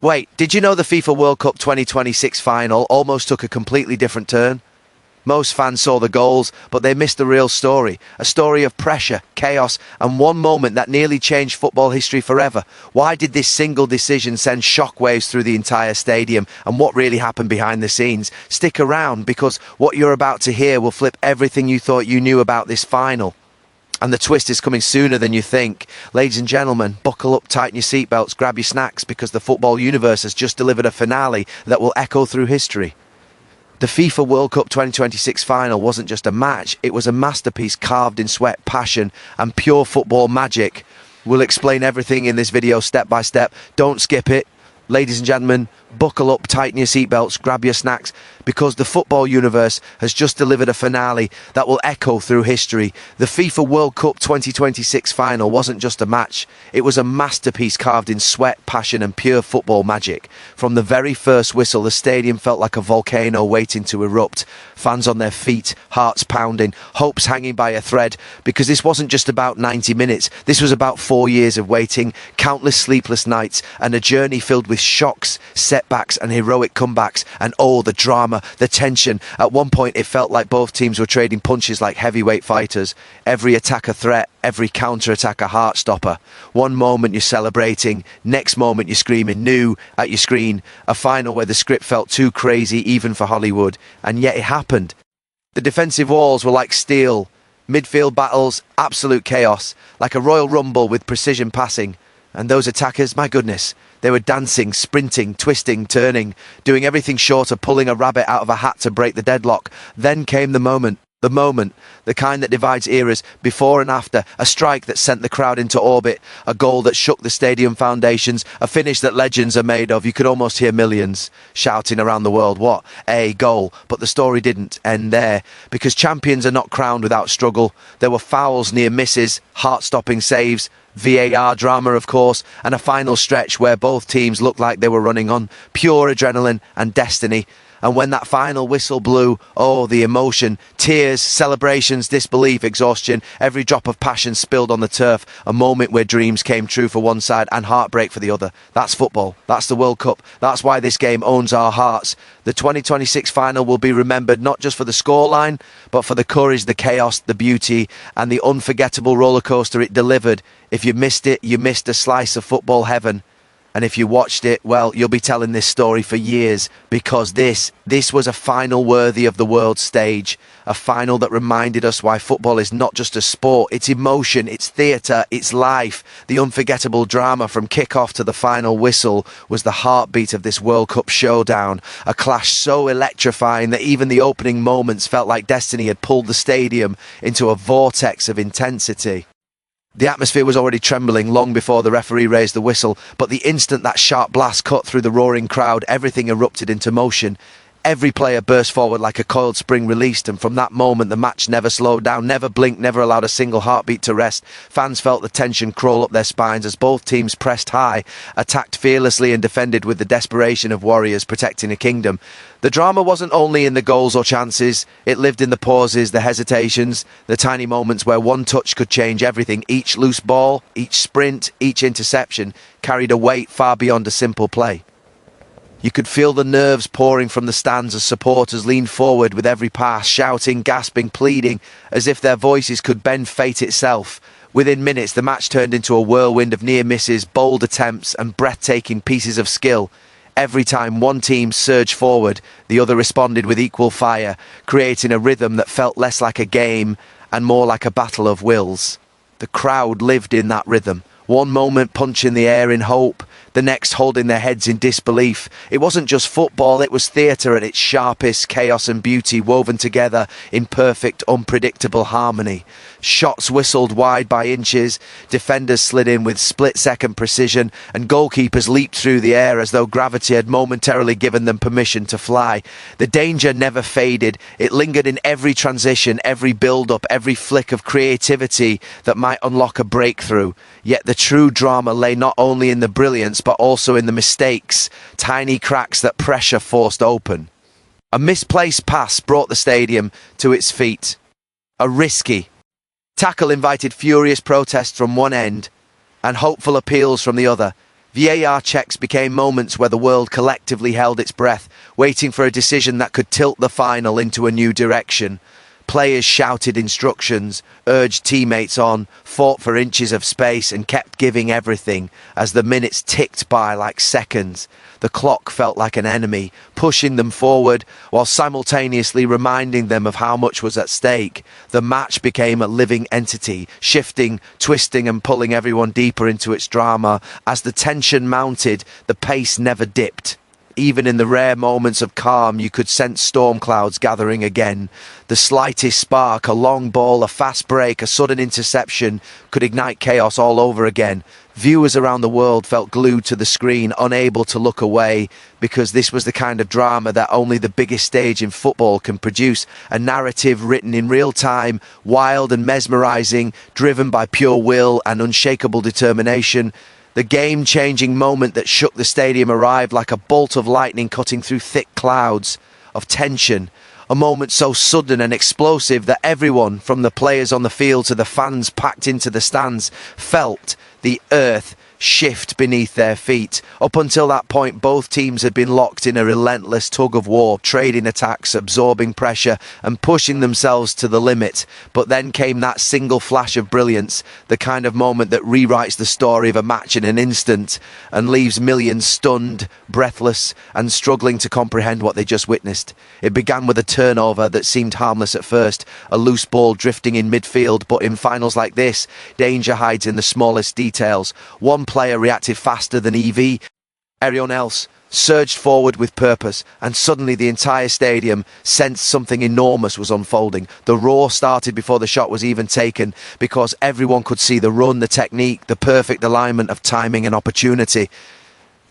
Wait, did you know the FIFA World Cup 2026 final almost took a completely different turn? Most fans saw the goals, but they missed the real story. A story of pressure, chaos, and one moment that nearly changed football history forever. Why did this single decision send shockwaves through the entire stadium? And what really happened behind the scenes? Stick around, because what you're about to hear will flip everything you thought you knew about this final. And the twist is coming sooner than you think. Ladies and gentlemen, buckle up, tighten your seatbelts, grab your snacks, because the football universe has just delivered a finale that will echo through history. The FIFA World Cup 2026 final wasn't just a match, it was a masterpiece carved in sweat, passion, and pure football magic. We'll explain everything in this video step by step. Don't skip it. Ladies and gentlemen, buckle up, tighten your seatbelts, grab your snacks, because the football universe has just delivered a finale that will echo through history. The FIFA World Cup 2026 final wasn't just a match, it was a masterpiece carved in sweat, passion and pure football magic. From the very first whistle, the stadium felt like a volcano waiting to erupt. Fans on their feet, hearts pounding, hopes hanging by a thread, because this wasn't just about 90 minutes, this was about 4 years of waiting, countless sleepless nights, and a journey filled with shocks, setbacks and heroic comebacks, and oh, the drama, the tension. At one point it felt like both teams were trading punches like heavyweight fighters. Every attack a threat, every counter-attack a heart-stopper. One moment you're celebrating, next moment you're screaming "new" at your screen. A final where the script felt too crazy even for Hollywood, and yet it happened. The defensive walls were like steel, midfield battles, absolute chaos, like a Royal Rumble with precision passing. And those attackers, my goodness, they were dancing, sprinting, twisting, turning, doing everything short of pulling a rabbit out of a hat to break the deadlock. Then came the moment, the kind that divides eras, before and after, a strike that sent the crowd into orbit, a goal that shook the stadium foundations, a finish that legends are made of. You could almost hear millions shouting around the world, what a goal. But the story didn't end there, because champions are not crowned without struggle. There were fouls, near misses, heart-stopping saves, VAR drama of course, and a final stretch where both teams looked like they were running on pure adrenaline and destiny. And when that final whistle blew, oh, the emotion, tears, celebrations, disbelief, exhaustion, every drop of passion spilled on the turf, a moment where dreams came true for one side and heartbreak for the other. That's football, that's the World Cup, that's why this game owns our hearts. The 2026 final will be remembered not just for the scoreline, but for the courage, the chaos, the beauty, and the unforgettable rollercoaster it delivered. If you missed it, you missed a slice of football heaven. And if you watched it, well, you'll be telling this story for years, because this was a final worthy of the world stage. A final that reminded us why football is not just a sport, it's emotion, it's theatre, it's life. The unforgettable drama from kick-off to the final whistle was the heartbeat of this World Cup showdown. A clash so electrifying that even the opening moments felt like destiny had pulled the stadium into a vortex of intensity. The atmosphere was already trembling long before the referee raised the whistle, but the instant that sharp blast cut through the roaring crowd, everything erupted into motion. Every player burst forward like a coiled spring released, and from that moment the match never slowed down, never blinked, never allowed a single heartbeat to rest. Fans felt the tension crawl up their spines as both teams pressed high, attacked fearlessly and defended with the desperation of warriors protecting a kingdom. The drama wasn't only in the goals or chances, it lived in the pauses, the hesitations, the tiny moments where one touch could change everything. Each loose ball, each sprint, each interception carried a weight far beyond a simple play. You could feel the nerves pouring from the stands as supporters leaned forward with every pass, shouting, gasping, pleading, as if their voices could bend fate itself. Within minutes, the match turned into a whirlwind of near misses, bold attempts, and breathtaking pieces of skill. Every time one team surged forward, the other responded with equal fire, creating a rhythm that felt less like a game and more like a battle of wills. The crowd lived in that rhythm. One moment punching the air in hope, the next holding their heads in disbelief. It wasn't just football, it was theatre at its sharpest, chaos and beauty woven together in perfect, unpredictable harmony. Shots whistled wide by inches, defenders slid in with split-second precision, and goalkeepers leaped through the air as though gravity had momentarily given them permission to fly. The danger never faded, it lingered in every transition, every build-up, every flick of creativity that might unlock a breakthrough. Yet the true drama lay not only in the brilliance, but also in the mistakes, tiny cracks that pressure forced open. A misplaced pass brought the stadium to its feet. A risky tackle invited furious protests from one end and hopeful appeals from the other. VAR checks became moments where the world collectively held its breath, waiting for a decision that could tilt the final into a new direction. Players shouted instructions, urged teammates on, fought for inches of space and kept giving everything as the minutes ticked by like seconds. The clock felt like an enemy, pushing them forward while simultaneously reminding them of how much was at stake. The match became a living entity, shifting, twisting and pulling everyone deeper into its drama. As the tension mounted, the pace never dipped. Even in the rare moments of calm, you could sense storm clouds gathering again. The slightest spark, a long ball, a fast break, a sudden interception could ignite chaos all over again. Viewers around the world felt glued to the screen, unable to look away, because this was the kind of drama that only the biggest stage in football can produce. A narrative written in real time, wild and mesmerising, driven by pure will and unshakable determination. The game-changing moment that shook the stadium arrived like a bolt of lightning cutting through thick clouds of tension. A moment so sudden and explosive that everyone, from the players on the field to the fans packed into the stands, felt the earth shift beneath their feet. Up until that point, both teams had been locked in a relentless tug of war, trading attacks, absorbing pressure and pushing themselves to the limit. But then came that single flash of brilliance, the kind of moment that rewrites the story of a match in an instant and leaves millions stunned, breathless and struggling to comprehend what they just witnessed. It began with a turnover that seemed harmless at first, a loose ball drifting in midfield, but in finals like this, danger hides in the smallest details. One player reacted faster than EV. Everyone else surged forward with purpose, and suddenly the entire stadium sensed something enormous was unfolding. The roar started before the shot was even taken, because everyone could see the run, the technique, the perfect alignment of timing and opportunity.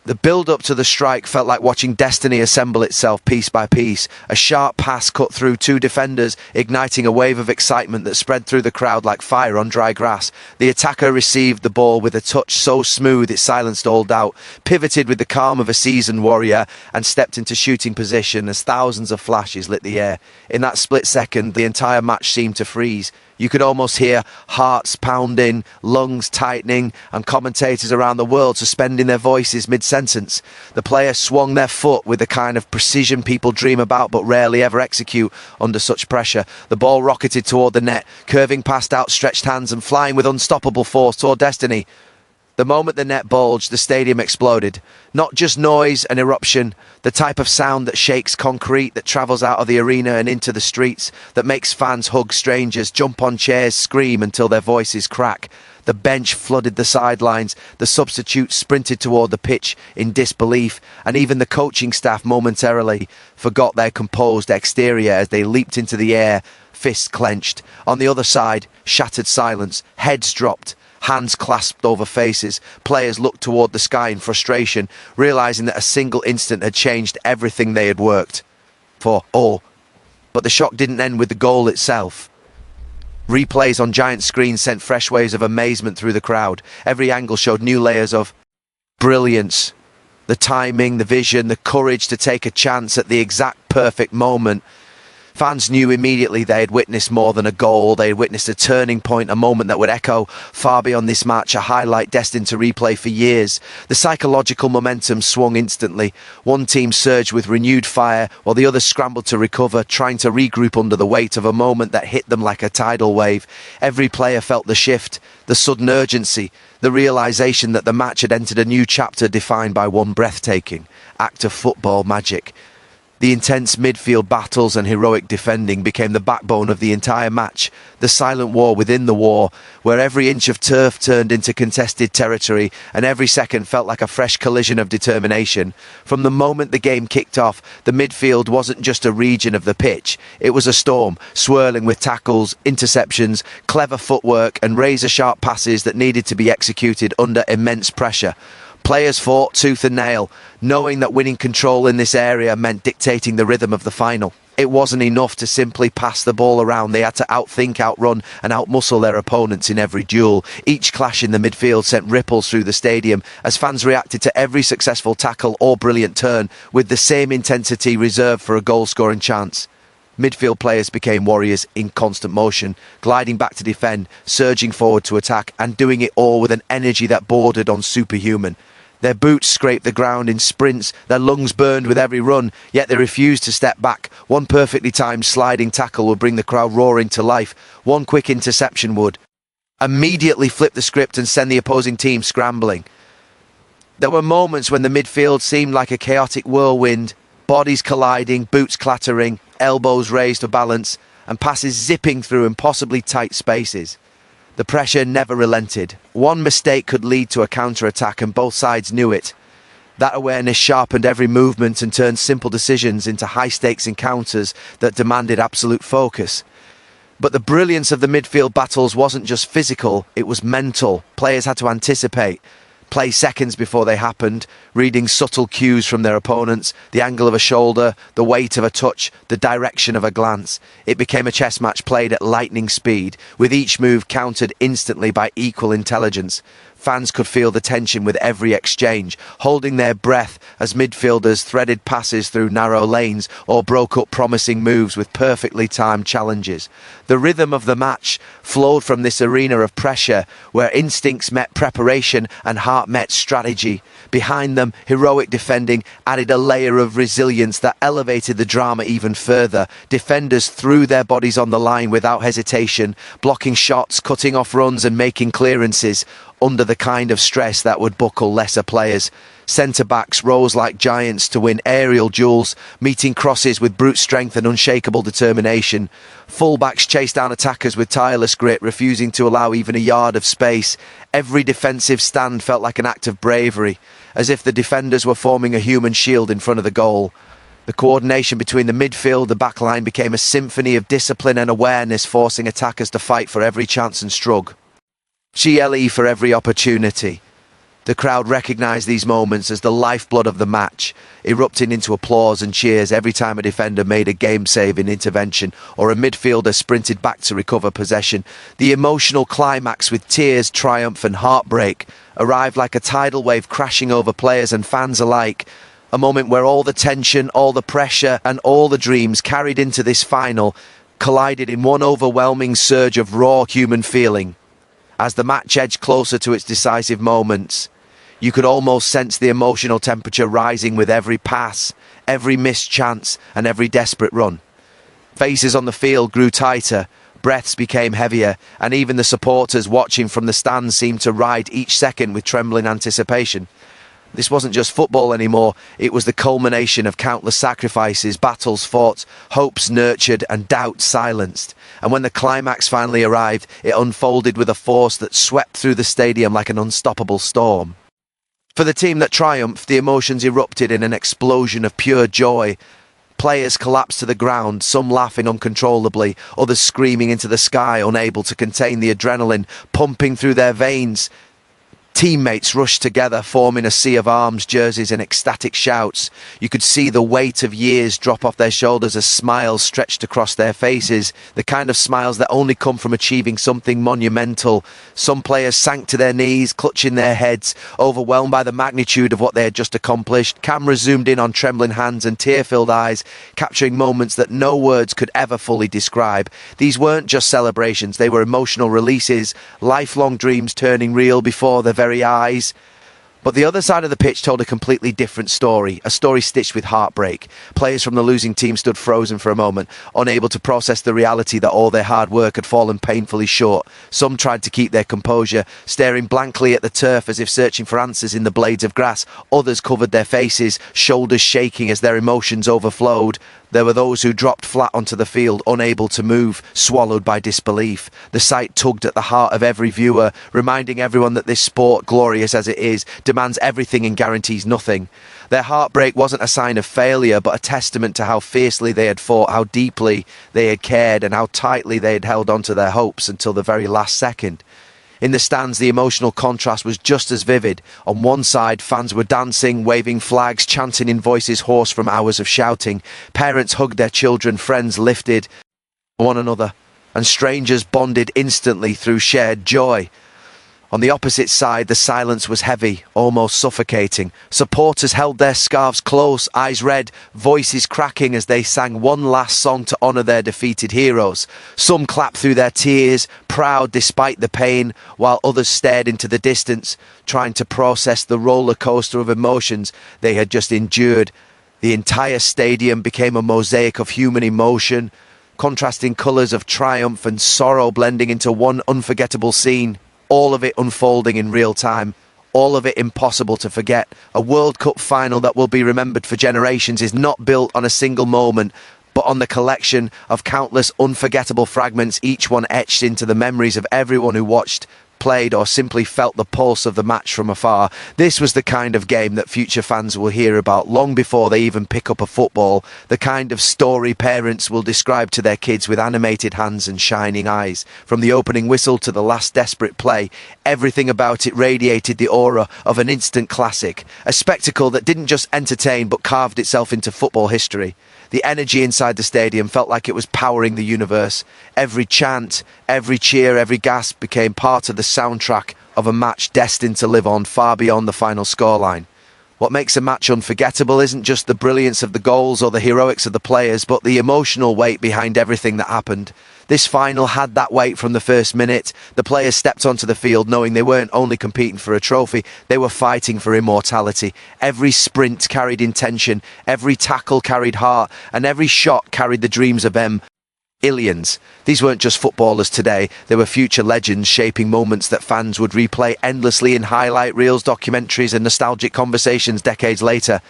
The build-up to the strike felt like watching destiny assemble itself piece by piece. A sharp pass cut through two defenders, igniting a wave of excitement that spread through the crowd like fire on dry grass. The attacker received the ball with a touch so smooth it silenced all doubt, pivoted with the calm of a seasoned warrior, and stepped into shooting position as thousands of flashes lit the air. In that split second, the entire match seemed to freeze. You could almost hear hearts pounding, lungs tightening, and commentators around the world suspending their voices mid-sentence. The players swung their foot with the kind of precision people dream about but rarely ever execute under such pressure. The ball rocketed toward the net, curving past outstretched hands and flying with unstoppable force toward destiny. The moment the net bulged, the stadium exploded. Not just noise and eruption, the type of sound that shakes concrete, that travels out of the arena and into the streets, that makes fans hug strangers, jump on chairs, scream until their voices crack. The bench flooded the sidelines, the substitutes sprinted toward the pitch in disbelief, and even the coaching staff momentarily forgot their composed exterior as they leaped into the air, fists clenched. On the other side, shattered silence, heads dropped, hands clasped over faces. Players looked toward the sky in frustration, realising that a single instant had changed everything they had worked for all. But the shock didn't end with the goal itself. Replays on giant screens sent fresh waves of amazement through the crowd. Every angle showed new layers of brilliance. The timing, the vision, the courage to take a chance at the exact perfect moment. Fans knew immediately they had witnessed more than a goal. They had witnessed a turning point, a moment that would echo far beyond this match, a highlight destined to replay for years. The psychological momentum swung instantly. One team surged with renewed fire, while the other scrambled to recover, trying to regroup under the weight of a moment that hit them like a tidal wave. Every player felt the shift, the sudden urgency, the realisation that the match had entered a new chapter defined by one breathtaking act of football magic. The intense midfield battles and heroic defending became the backbone of the entire match, the silent war within the war, where every inch of turf turned into contested territory and every second felt like a fresh collision of determination. From the moment the game kicked off, the midfield wasn't just a region of the pitch, it was a storm, swirling with tackles, interceptions, clever footwork and razor-sharp passes that needed to be executed under immense pressure. Players fought tooth and nail, knowing that winning control in this area meant dictating the rhythm of the final. It wasn't enough to simply pass the ball around. They had to outthink, outrun and outmuscle their opponents in every duel. Each clash in the midfield sent ripples through the stadium as fans reacted to every successful tackle or brilliant turn with the same intensity reserved for a goal-scoring chance. Midfield players became warriors in constant motion, gliding back to defend, surging forward to attack and doing it all with an energy that bordered on superhuman. Their boots scraped the ground in sprints, their lungs burned with every run, yet they refused to step back. One perfectly timed sliding tackle would bring the crowd roaring to life. One quick interception would immediately flip the script and send the opposing team scrambling. There were moments when the midfield seemed like a chaotic whirlwind, bodies colliding, boots clattering, elbows raised for balance, and passes zipping through impossibly tight spaces. The pressure never relented. One mistake could lead to a counter-attack, and both sides knew it. That awareness sharpened every movement and turned simple decisions into high-stakes encounters that demanded absolute focus. But the brilliance of the midfield battles wasn't just physical, it was mental. Players had to anticipate, play seconds before they happened, reading subtle cues from their opponents, the angle of a shoulder, the weight of a touch, the direction of a glance. It became a chess match played at lightning speed, with each move countered instantly by equal intelligence. Fans could feel the tension with every exchange, holding their breath as midfielders threaded passes through narrow lanes or broke up promising moves with perfectly timed challenges. The rhythm of the match flowed from this arena of pressure, where instincts met preparation and heart met strategy. Behind them, heroic defending added a layer of resilience that elevated the drama even further. Defenders threw their bodies on the line without hesitation, blocking shots, cutting off runs and making clearances under the kind of stress that would buckle lesser players. Centre-backs rose like giants to win aerial duels, meeting crosses with brute strength and unshakable determination. Full-backs chased down attackers with tireless grit, refusing to allow even a yard of space. Every defensive stand felt like an act of bravery, as if the defenders were forming a human shield in front of the goal. The coordination between the midfield and the backline became a symphony of discipline and awareness, forcing attackers to fight for every chance and strug. GLE for every opportunity. The crowd recognised these moments as the lifeblood of the match, erupting into applause and cheers every time a defender made a game-saving intervention or a midfielder sprinted back to recover possession. The emotional climax, with tears, triumph and heartbreak, arrived like a tidal wave crashing over players and fans alike. A moment where all the tension, all the pressure and all the dreams carried into this final collided in one overwhelming surge of raw human feeling. As the match edged closer to its decisive moments, you could almost sense the emotional temperature rising with every pass, every missed chance and every desperate run. Faces on the field grew tighter, breaths became heavier, and even the supporters watching from the stands seemed to ride each second with trembling anticipation. This wasn't just football anymore, it was the culmination of countless sacrifices, battles fought, hopes nurtured and doubts silenced. And when the climax finally arrived, it unfolded with a force that swept through the stadium like an unstoppable storm. For the team that triumphed, the emotions erupted in an explosion of pure joy. Players collapsed to the ground, some laughing uncontrollably, others screaming into the sky, unable to contain the adrenaline pumping through their veins. Teammates rushed together, forming a sea of arms, jerseys and ecstatic shouts. You could see the weight of years drop off their shoulders as smiles stretched across their faces, the kind of smiles that only come from achieving something monumental. Some players sank to their knees, clutching their heads, overwhelmed by the magnitude of what they had just accomplished. Cameras zoomed in on trembling hands and tear-filled eyes, capturing moments that no words could ever fully describe. These weren't just celebrations, they were emotional releases, lifelong dreams turning real before their very eyes. But the other side of the pitch told a completely different story, a story stitched with heartbreak. Players from the losing team stood frozen for a moment, unable to process the reality that all their hard work had fallen painfully short. Some tried to keep their composure, staring blankly at the turf as if searching for answers in the blades of grass. Others covered their faces, shoulders shaking as their emotions overflowed. There were those who dropped flat onto the field, unable to move, swallowed by disbelief. The sight tugged at the heart of every viewer, reminding everyone that this sport, glorious as it is, demands everything and guarantees nothing. Their heartbreak wasn't a sign of failure, but a testament to how fiercely they had fought, how deeply they had cared, and how tightly they had held on to their hopes until the very last second. In the stands, the emotional contrast was just as vivid. On one side, fans were dancing, waving flags, chanting in voices hoarse from hours of shouting. Parents hugged their children, friends lifted one another, and strangers bonded instantly through shared joy. On the opposite side, the silence was heavy, almost suffocating. Supporters held their scarves close, eyes red, voices cracking as they sang one last song to honour their defeated heroes. Some clapped through their tears, proud despite the pain, while others stared into the distance, trying to process the roller coaster of emotions they had just endured. The entire stadium became a mosaic of human emotion, contrasting colours of triumph and sorrow blending into one unforgettable scene. All of it unfolding in real time, all of it impossible to forget. A World Cup final that will be remembered for generations is not built on a single moment, but on the collection of countless unforgettable fragments, each one etched into the memories of everyone who watched, played, or simply felt the pulse of the match from afar. This was the kind of game that future fans will hear about long before they even pick up a football, the kind of story parents will describe to their kids with animated hands and shining eyes. From the opening whistle to the last desperate play, everything about it radiated the aura of an instant classic, a spectacle that didn't just entertain but carved itself into football history. The energy inside the stadium felt like it was powering the universe. Every chant, every cheer, every gasp became part of the soundtrack of a match destined to live on far beyond the final scoreline. What makes a match unforgettable isn't just the brilliance of the goals or the heroics of the players, but the emotional weight behind everything that happened. This final had that weight from the first minute. The players stepped onto the field knowing they weren't only competing for a trophy, they were fighting for immortality. Every sprint carried intention, every tackle carried heart, and every shot carried the dreams of Illions. These weren't just footballers today, they were future legends shaping moments that fans would replay endlessly in highlight reels, documentaries and nostalgic conversations decades later.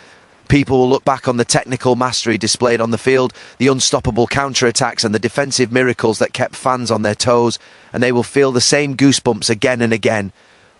People will look back on the technical mastery displayed on the field, the unstoppable counterattacks and the defensive miracles that kept fans on their toes, and they will feel the same goosebumps again and again.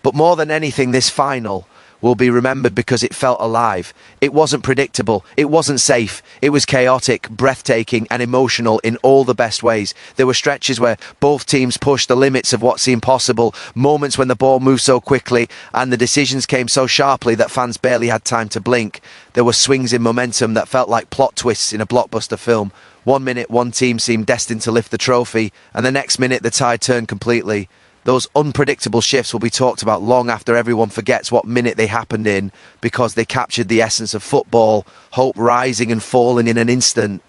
But more than anything, this final will be remembered because it felt alive. It wasn't predictable, it wasn't safe, it was chaotic, breathtaking and emotional in all the best ways. There were stretches where both teams pushed the limits of what seemed possible, moments when the ball moved so quickly and the decisions came so sharply that fans barely had time to blink. There were swings in momentum that felt like plot twists in a blockbuster film. 1 minute one team seemed destined to lift the trophy, and the next minute the tide turned completely. Those unpredictable shifts will be talked about long after everyone forgets what minute they happened in, because they captured the essence of football, hope rising and falling in an instant.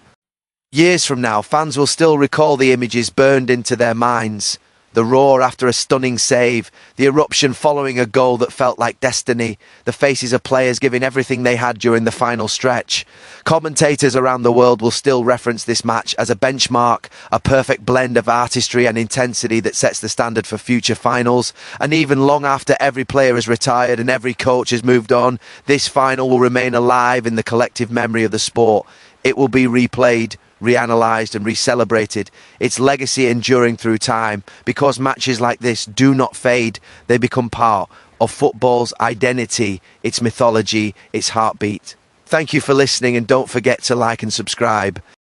Years from now, fans will still recall the images burned into their minds. The roar after a stunning save, the eruption following a goal that felt like destiny, the faces of players giving everything they had during the final stretch. Commentators around the world will still reference this match as a benchmark, a perfect blend of artistry and intensity that sets the standard for future finals. And even long after every player has retired and every coach has moved on, this final will remain alive in the collective memory of the sport. It will be replayed, reanalysed and re-celebrated, its legacy enduring through time, because matches like this do not fade, they become part of football's identity, its mythology, its heartbeat. Thank you for listening, and don't forget to like and subscribe.